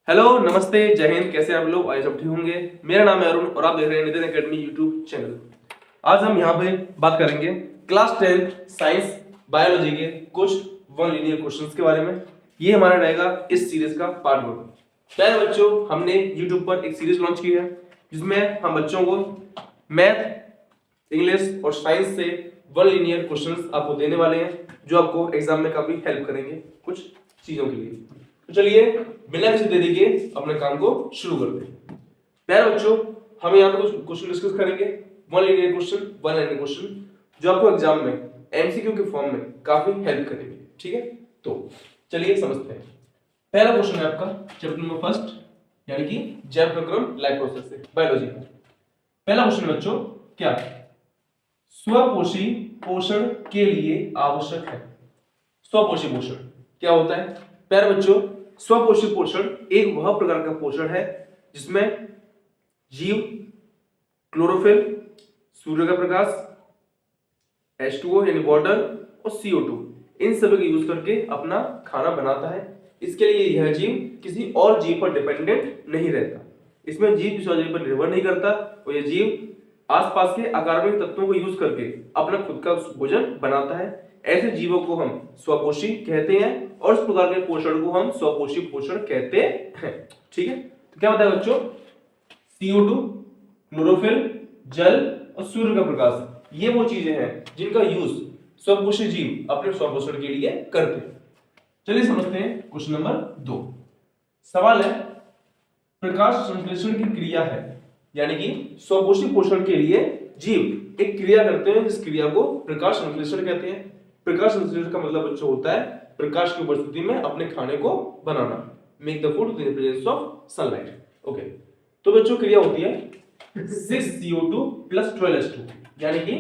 Hello नमस्ते जय हिंद। कैसे आप लोग? आइए सब ठीक होंगे। मेरा नाम है अरुण और आप देख रहे हैं नितिन एकेडमी यूट्यूब चैनल। आज हम यहाँ पे बात करेंगे क्लास 10 साइंस बायोलॉजी के कुछ वन लीनियर क्वेश्चंस के बारे में। ये हमारा रहेगा इस सीरीज का पार्ट 1। प्यारे बच्चों, हमने यूट्यूब पर एक सीरीज लॉन्च की है जिसमें हम बच्चों को मैथ, इंग्लिश और साइंस से वन लीनियर क्वेश्चंस आपको देने वाले हैं जो आपको एग्जाम में काफी हेल्प करेंगे कुछ चीजों के लिए। तो चलिए बिना किसी देरी के अपने काम को शुरू करते हैं। प्यारे बच्चों, हम यहाँ पे कुछ क्वेश्चन डिस्कस करेंगे, वन लीनियर क्वेश्चन जो आपको एग्जाम में एमसीक्यू के फॉर्म में काफी हेल्प करेंगे। ठीक है, तो चलिए समझते हैं। पहला क्वेश्चन है आपका चैप्टर नंबर फर्स्ट यानी कि जैव प्रक्रम लाइफ प्रोसेस से बायोलॉजी का। पहला क्वेश्चन बच्चों क्या स्वपोषी पोषण के लिए आवश्यक है? स्वपोषी पोषण क्या होता है? प्यारे बच्चों, स्वपोषी पोषण एक वह प्रकार का पोषण है जिसमें जीव क्लोरोफिल, सूर्य का प्रकाश, H2O यानी वाटर और CO2 इन सभी का यूज करके अपना खाना बनाता है। इसके लिए यह जीव किसी और जीव पर डिपेंडेंट नहीं रहता। इसमें जीव किसी और जीव पर निर्भर नहीं करता और यह जीव आसपास के अकार्बनिक तत्वों को यूज करके अपना खुद का भोजन बनाता है। ऐसे जीवों को हम स्वपोषी कहते हैं और इस प्रकार के पोषण को हम स्वपोषी पोषण कहते हैं। ठीक है, तो क्या बताया बच्चों? CO2, क्लोरोफिल, जल और सूर्य का प्रकाश, ये वो चीजें हैं जिनका यूज स्वपोषी जीव अपने स्वपोषण के लिए करते हैं। चलिए समझते हैं क्वेश्चन नंबर 2। सवाल है प्रकाश संश्लेषण की क्रिया है, यानी कि स्वपोषी पोषण के लिए जीव एक क्रिया करते हैं जिस क्रिया को प्रकाश संश्लेषण कहते हैं। प्रकाश संश्लेषण का मतलब बच्चों होता है प्रकाश की उपस्थिति में अपने खाने को बनाना, make the food in the presence of sunlight. Okay, तो बच्चों क्रिया होती है 6CO2 + 12H2, यानी कि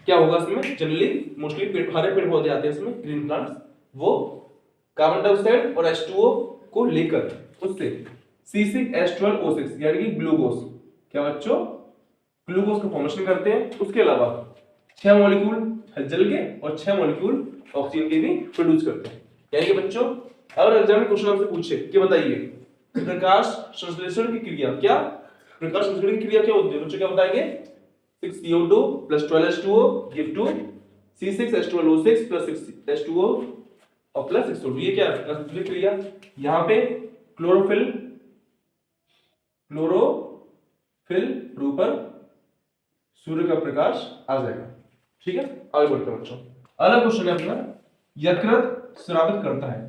क्या होगा इसमें? जनरली मोस्टली हरे पेड़ पौधे आते हैं इसमें, ग्रीन प्लांट्स, वो कार्बन डाइऑक्साइड और H2O को लेकर उससे C6H12O6 यानी कि ग्लूकोज, क्या बच्चों? ग्लूकोज का फॉर्मेशन करते हैं। उसके अलावा 6 मॉलिक्यूल जल के और 6 मॉलिक्यूल ऑक्सीजन के भी प्रोड्यूस करते हैं। यानी कि बच्चों अगर एग्जाम में क्वेश्चन आपसे पूछे कि बताइए प्रकाश संश्लेषण की क्रिया क्या, प्रकाश संश्लेषण की क्रिया क्या होती है, बच्चों क्या बताएंगे? 6CO2 + 12H2O give to C6H12O6 + 6H2O और प्लस 6O2। ये क्या है क्रिया? यहाँ पे क्लोरोफिल ऊपर, सूर्य का प्रकाश आ जाएगा। ठीक है, आगे बढ़ते हैं बच्चों। अगला क्वेश्चन है अपना यकृत स्रावित करता है,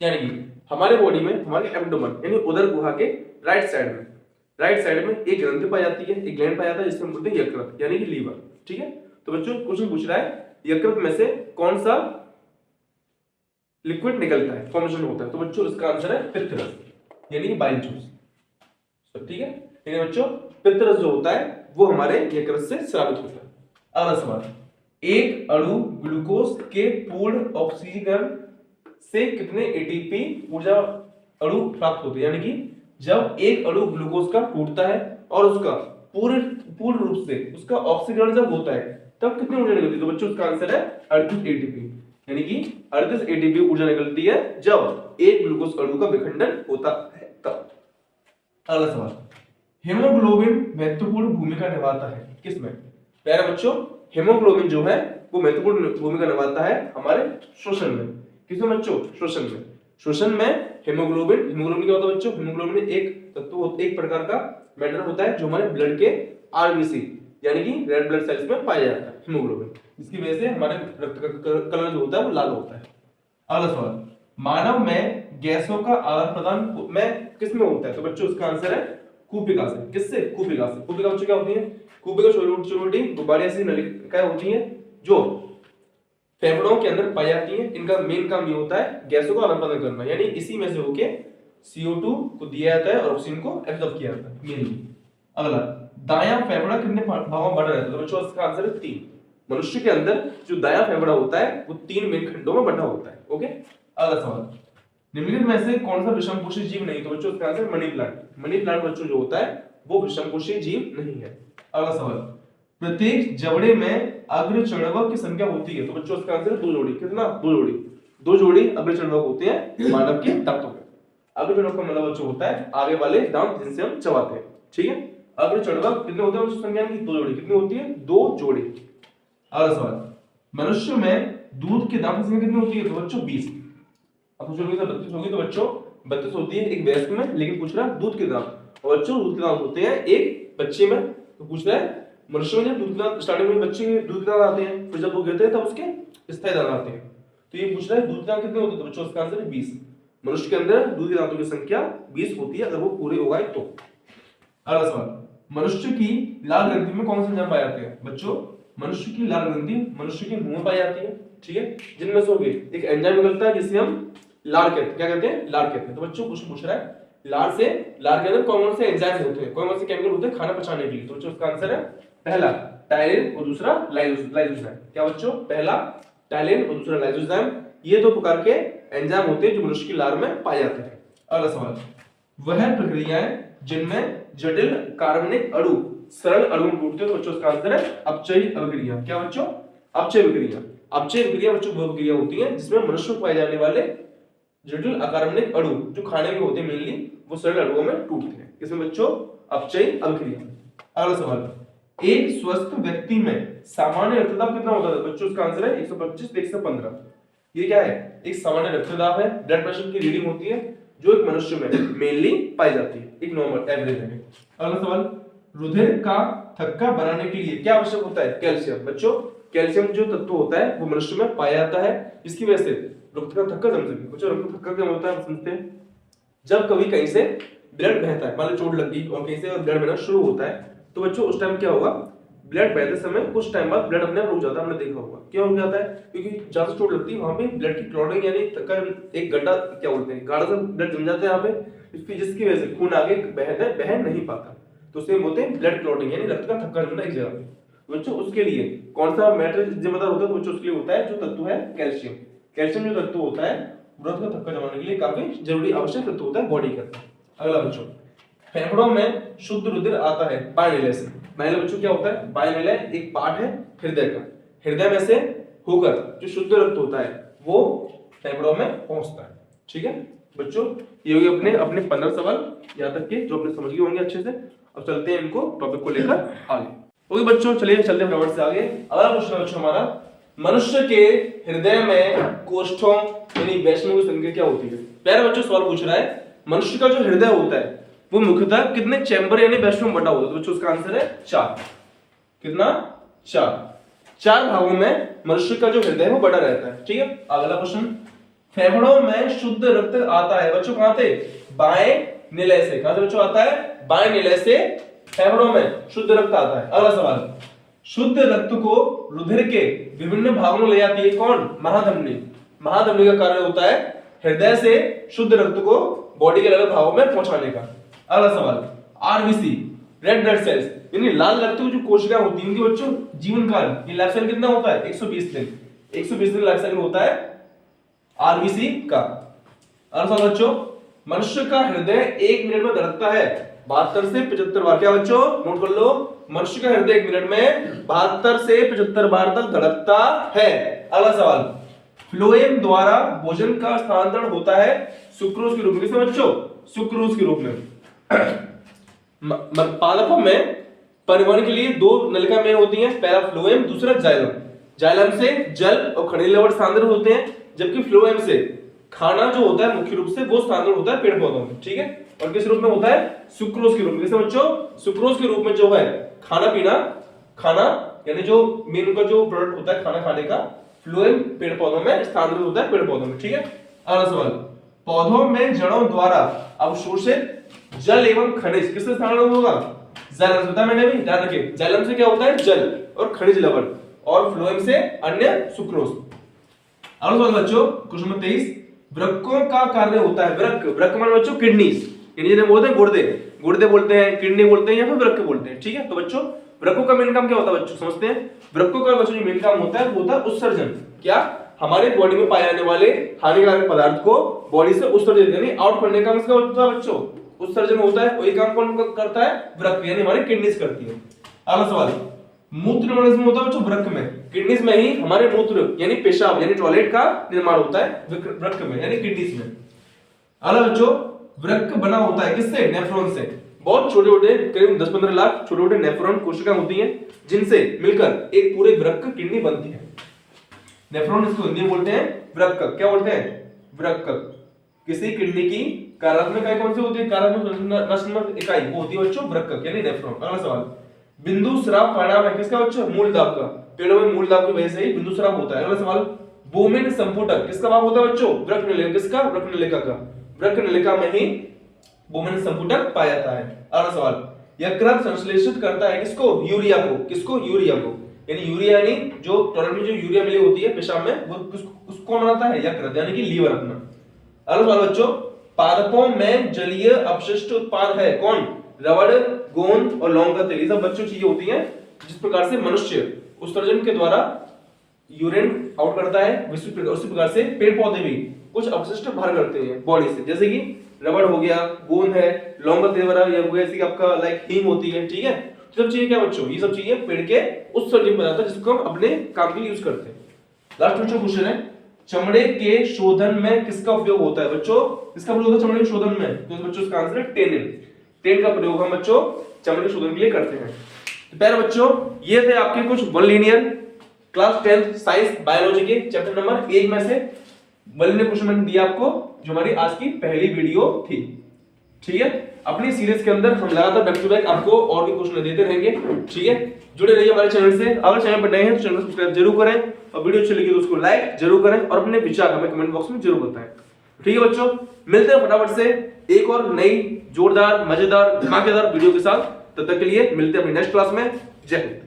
यानी कि हमारे बॉडी में हमारे एब्डोमेन यानी उदर गुहा के राइट साइड में एक ग्रंथि पाई जाती है, एक ग्लैंड पाया जाता है जिसको हम बोलते हैं यकृत यानी कि लीवर। ठीक है, तो बच्चों क्वेश्चन पूछ रहा है यकृत में से कौन सा लिक्विड निकलता है, फॉर्मेशन होता है? तो बच्चों इसका आंसर है पित्तरस यानी कि बाइल जूस। ठीक है, लेकिन बच्चों पित्तरस जो होता है वो हमारे यकृत से स्रावित होता है। अगला सवाल, एक अणु ग्लूकोज के पूर्ण ऑक्सीकरण से कितने एटीपी ऊर्जा अणु प्राप्त होते हैं? यानी कि जब एक अणु ग्लूकोज का टूटता है और उसका पूर्ण रूप से उसका ऑक्सीकरण जब होता है तब कितनी ऊर्जा निकलती है? तो बच्चों इसका आंसर है 38 एटीपी, यानी कि 38 एटीपी ऊर्जा निकलती है जब एक ग्लूकोज अणु का विखंडन होता है तब। अगला सवाल, हेमोग्लोबिन महत्वपूर्ण भूमिका निभाता है किसमें? प्यारे बच्चों, हेमोग्लोबिन जो है वो महत्वपूर्ण भूमिका निभाता है हमारे श्वसन में। किसमें बच्चों? श्वसन में हेमोग्लोबिन क्या होता है बच्चों? हेमोग्लोबिन एक तत्व, एक प्रकार का मैटर होता है जो हमारे ब्लड के आरबीसी यानी कि रेड ब्लड सेल्स में पाया जाता है हीमोग्लोबिन, जिसकी वजह से हमारे रक्त का कलर जो होता है वो लाल होता है। अगला सवाल, मानव में गैसों का आदान प्रदान में किस में होता है? तो बच्चों इसका आंसर है कूपिका से। किससे? कूपिका से। कूपिका बच्चों क्या होती है? कूपिका छोटी गुब्बारे ऐसी नलिकाएं होती हैं जो फेफड़ों के अंदर पाई जाती हैं। इनका मेन काम ये होता है गैसों का आदान प्रदान करना, यानी इसी में से होके CO2 को दिया जाता है और ऑक्सीजन को एब्जॉर्ब किया जाता है मेनली। अगला, दायां फेफड़ा कितने भागों में बटा रहता है? तो बच्चों इसका आंसर है 3। मनुष्य के अंदर जो दायां फेफड़ा होता है वो 3 मेन खंडों में बटा होता है। ओके, अगला सवाल, निम्नलिखित में से कौन सा विषमपोषी जीव नहीं? तो बच्चों इसका आंसर मनी प्लांट बच्चों जो होता है वो विषमपोषी जीव नहीं है। अगला सवाल, प्रत्येक जबड़े में अग्रचर्वक की संख्या होती है? तो बच्चों इसका आंसर है 2 जोड़ी। कितना? 2 जोड़ी। 2 जोड़ी अग्रचर्वक होते हैं मानव के दांतों में। आगे चौड़वा का मतलब बच्चों होता है आगे वाले दांत जिनसे हम चबाते हैं, ठीक है। आगे चौड़वा कितने होते हैं संज्ञान की? 2 जोड़ी। कितनी होती है? 2 जोड़ी। अगला सवाल, मनुष्य में दूध के दांत की संख्या कितनी होती है? तो बच्चों 20। अब पूछोगे तो 32 होगी, तो बच्चों 32 होती है एक वयस्क में, लेकिन पूछ रहा है दूध के दांत, और बच्चों दूध के दांत होते हैं एक बच्चे में। तो पूछ रहा है मनुष्य में जब दूध के दांत स्टार्टिंग में बच्चे के दूध के दांत आते हैं, फिर जब वो गिरते हैं तब उसके स्थायी दांत आते हैं। तो ये पूछ रहा है दूध के दांत कितने होते हैं? तो बच्चों इसका आंसर है 20। मनुष्य के अंदर दूध के दांतों की संख्या 20 होती है अगर वो पूरे हो गए तो। अगला सवाल, मनुष्य की लाल ग्रंथि में कौन से एंजाइम पाए जाते हैं? बच्चों मनुष्य की लाल ग्रंथि मनुष्य के मुंह में पाई जाती है, ठीक है। जिनमें से होगी एक एंजाइम निकलता है जिसे हम लार कहते हैं। क्या कहते हैं? लार कहते हैं। तो बच्चों क्वेश्चन पूछ रहा है लार के अंदर कौन से एंजाइम्स होते हैं, कौन से केमिकल होते हैं खाना पचाने के लिए? तो बच्चों इसका आंसर है पहला टायलिन और दूसरा लाइसोजाइम। क्या बच्चों? पहला टायलिन और दूसरा लाइसोजाइम, ये 2 प्रकार के एंजाइम होते हैं जो मनुष्य की लार में पाए जाते हैं। अगला सवाल, वह प्रक्रियाएं जिनमें जटिल कार्बनिक अणु सरल अणु में टूटते हैं? तो बच्चों इसका आंसर है अपचयी अभिक्रिया। क्या बच्चों? अपचयी अभिक्रिया। अपचयी अभिक्रिया बच्चों वो अभिक्रिया होती है जिसमें मनुष्य में पाए जाने वाले जटिल अकार्बनिक अणु जो खाने के होते हैं मेनली, वो सरल अणुओं में टूटते हैं। इसमें बच्चों अपचयी अभिक्रिया। अगला सवाल, एक स्वस्थ व्यक्ति में सामान्य रक्तदाब कितना होता है? बच्चों इसका आंसर है 125 से 115। ये क्या है? एक सामान्य रक्तदाब है, ब्लड प्रेशर की रीडिंग होती है जो एक मनुष्य में मेनली पाई जाती है, एक नॉर्मल एवरेज है। अगला सवाल, रुधिर का थक्का बनाने के लिए क्या आवश्यक होता है? कैल्शियम। बच्चों कैल्शियम जो तत्व होता है वो मनुष्य में पाया जाता है, इसकी वजह से रक्त का थक्का जम सके। बच्चों रक्त का थक्का क्या होता है? समझते हैं। जब कभी कहीं से ब्लड बहता है, मान लो चोट लग गई और कहीं से ब्लड बहना शुरू होता है, तो बच्चों उस टाइम क्या होगा? ब्लड बहते समय कुछ टाइम बाद ब्लड अपने आप रुक जाता है। हमने देखा होगा क्यों रुक जाता है? क्योंकि जहां से चोट लगती है वहां पे ब्लड की क्लॉटिंग यानी थक्का एक गड्ढा क्या बोलते हैं गाढ़ा सा ब्लड जम जाता है यहाँ पे, जिसकी वजह से खून आगे बह नहीं पाता, तो उसे बोलते हैं ब्लड क्लॉटिंग यानी रक्त का थक्का जमना एक जगह पे। बच्चों उसके लिए कौन सा मैटर जिम्मेदार होता है? तो बच्चों उसके लिए होता है जो तत्व है कैल्शियम। कैल्शियम जो तत्व होता है रक्त का थक्का जमाने के लिए काफी जरूरी आवश्यक तत्व होता है बॉडी का। अगला बच्चों, फेफड़ों में शुद्ध रुधिर आता है बायनिलय से। बायनिलय बच्चों क्या होता है? बायनिलय एक पार्ट है हृदय का, हृदय में से होकर जो शुद्ध रक्त होता है वो फेफड़ों में पहुंचता है, ठीक है। बच्चों ये हो गए अपने अपने 15 सवाल, यहाँ तक के जो अपने समझ गए होंगे अच्छे से। अब चलते हैं इनको टॉपिक को लेकर आगे। ओके बच्चों चलिए चलते हैं फटाफट से आगे। अगला क्वेश्चन बच्चों हमारा, मनुष्य के हृदय में कोष्ठों यानी वैष्णव की संख्या क्या होती है? प्यारे बच्चों सवाल पूछ रहा है मनुष्य का जो हृदय होता है वो मुख्यतः कितने चैम्बर यानी वैष्णव में बटा होता है? तो बच्चों उसका आंसर है 4। कितना? 4 भागों में मनुष्य का जो हृदय है वो बटा रहता है, ठीक है। अगला क्वेश्चन, फेफड़ों में शुद्ध रक्त आता है बच्चों कहां से? बाएं निलय से। कहां से बच्चों आता है? बाएं निलय से फेफड़ों में शुद्ध रक्त आता है। अगला सवाल, शुद्ध रक्त को रुधिर के विभिन्न भागों में ले जाती है कौन? महाधमनी। महाधमनी का कार्य होता है हृदय से शुद्ध रक्त को बॉडी के अलग भागों में पहुंचाने का। अगला सवाल, आरबीसी रेड ब्लड सेल्स यानी लाल रक्त की जो कोशिकाएं होती हैं उनके बच्चों जीवन काल ये लाइफ साइकिल कितना होता है? 120 दिन। 120 दिन लाइफ साइकिल होता है आरबीसी का। अगला सवाल बच्चों, मनुष्य का हृदय 1 मिनट में धड़कता है 72 से 75 बार। क्या बच्चों? नोट कर लो, मनुष्य का हृदय 1 मिनट में 72 से 75 बार तक धड़कता है। अगला सवाल, फ्लोएम द्वारा भोजन का स्थानांतरण होता है सुक्रोज के रूप में। किसमें बच्चों? सुक्रोज के रूप में। पादपों में परिवहन के लिए 2 नलिका में होती हैं, पहला फ्लोएम दूसरा जाइलम। जाइलम से जल और खनिज लवण स्थानांतरित होते हैं, जबकि फ्लोएम से खाना जो होता है मुख्य रूप से वो स्थानांतरित होता है पेड़ पौधों में, ठीक है। और किस रूप में होता है? सुक्रोज के रूप में। किसमें बच्चों? सुक्रोज के रूप में जो है खाना पीना, खाना यानी जो मेन उनका जो प्रोडक्ट होता है खाना खाने का, फ्लोएम पेड़ पौधों में स्थानांतरित होता है पेड़ पौधों में, ठीक है। अगला सवाल, पौधों में जड़ों द्वारा अवशोषित जल एवं खनिज किससे स्थानांतरित होगा? जाइलम से। बताया मैंने भी, ध्यान रखिए। जाइलम से क्या होता है? जल और खनिज लवण, और फ्लोएम से अन्य सुक्रोज। अगला सवाल बच्चों क्वेश्चन नंबर 23, वृक्कों का कार्य होता है। वृक्क माने बच्चों किडनीज, यानी जिन्हें बोलते हैं गुर्दे, गुर्दे बोलते हैं, किडनी बोलते हैं या फिर वृक्क बोलते हैं, ठीक है। तो बच्चों वृक्कों का मेन काम क्या होता है बच्चों? समझते हैं। वृक्कों का बच्चों जो मेन काम होता है वो होता है उत्सर्जन। क्या? हमारे बॉडी में पाए जाने वाले हानिकारक पदार्थ को बॉडी से उत्सर्जन यानी आउट करने का काम इसका होता है बच्चों, उत्सर्जन होता है। वही काम कौन करता है? वृक्क यानी हमारी किडनीज करती है। अगला सवाल, मूत्र निर्माण में होता है बच्चों वृक्क में, किडनीज में ही हमारे मूत्र यानी पेशाब यानी टॉयलेट का निर्माण होता है वृक्क में यानी किडनीज में। अगला बच्चों, वृक्क बना होता है किससे? नेफ्रॉन से। बहुत छोटे छोटे करीब 10-15 लाख छोटे छोटे नेफ्रॉन कोशिकाएं होती हैं जिनसे मिलकर एक पूरे वृक्क किडनी बनती है। नेफ्रॉन इसको हिंदी में बोलते हैं वृक्क। क्या बोलते हैं? वृक्क। किसी किडनी की कार्यात्मक इकाई कौन सी होती है? कार्यात्मक रचनात्मक इकाई वो होती है बच्चों वृक्क यानी नेफ्रॉन। अगला सवाल, बिंदु स्राव परिणाम है किसका बच्चों? मूल दाब का। पेड़ों में मूल दाब की वजह से ही बिंदु स्राव होता है। अगला सवाल, बोमेन संपुटक किसका भाग होता है बच्चों? वृक्क नलिका। किसका? वृक्क नलिका का। वृक्क नलिका में ही बोमेन संपुटक पाया जाता है। अगला सवाल, यकृत संश्लेषित करता है किसको? यूरिया को। किसको? यूरिया को। यानी यूरिया यानी जो टॉयलेट में जो यूरिया मिली होती है पेशाब में वो उसको कौन बनाता है? यकृत यानी कि लीवर अपना। अगला सवाल बच्चों, पादपों में जलीय अपशिष्ट उत्पाद है कौन? रबड़, गोंद और लौंग का तेल। ये सब बच्चों चीजें होती हैं जिस प्रकार से मनुष्य उत्सर्जन के द्वारा यूरिन आउट करता है उसी प्रकार से पेड़ पौधे भी कुछ अपशिष्ट बाहर करते हैं बॉडी से, जैसे कि रबड़ हो गया, गोंद है, लौंग का तेल वगैरह, या जैसे कि आपका लाइक हींग होती है। ठीक है, सब चीजें क्या बच्चों? ये सब चीजें पेड़ के उत्सर्जन पदार्थ है जिसको हम अपने काम के लिए यूज करते हैं। लास्ट बच्चों क्वेश्चन है, चमड़े के शोधन में किसका उपयोग होता है बच्चों? किसका प्रयोग होता है चमड़े के शोधन में? तो बच्चों इसका आंसर है टेनिन। टेन का प्रयोग हम बच्चों चमड़े के शोधन के लिए करते हैं। तो पहले बच्चों ये थे आपके कुछ one linear class 10 science biology के चैप्टर नंबर 1 में से वन लीनियर क्वेश्चन मैंने दिया आपको जो हमारी आज की पहली वीडियो थी। ठीक है, अपनी सीरीज के अंदर हम लगातार बैक टू बैक आपको और भी क्वेश्चन देते रहेंगे। ठीक है, जुड़े रहिए हमारे चैनल से। अगर चैनल पर नए हैं तो चैनल को सब्सक्राइब जरूर करें और वीडियो अच्छी लगी तो उसको लाइक जरूर करें और अपने विचार हमें कमेंट बॉक्स में जरूर बताएं। ठीक है बच्चों, मिलते हैं फटाफट से एक और नई जोरदार मजेदार धमाकेदार वीडियो के साथ। तब तक के लिए मिलते हैं अपनी नेक्स्ट क्लास में। जय हिंद।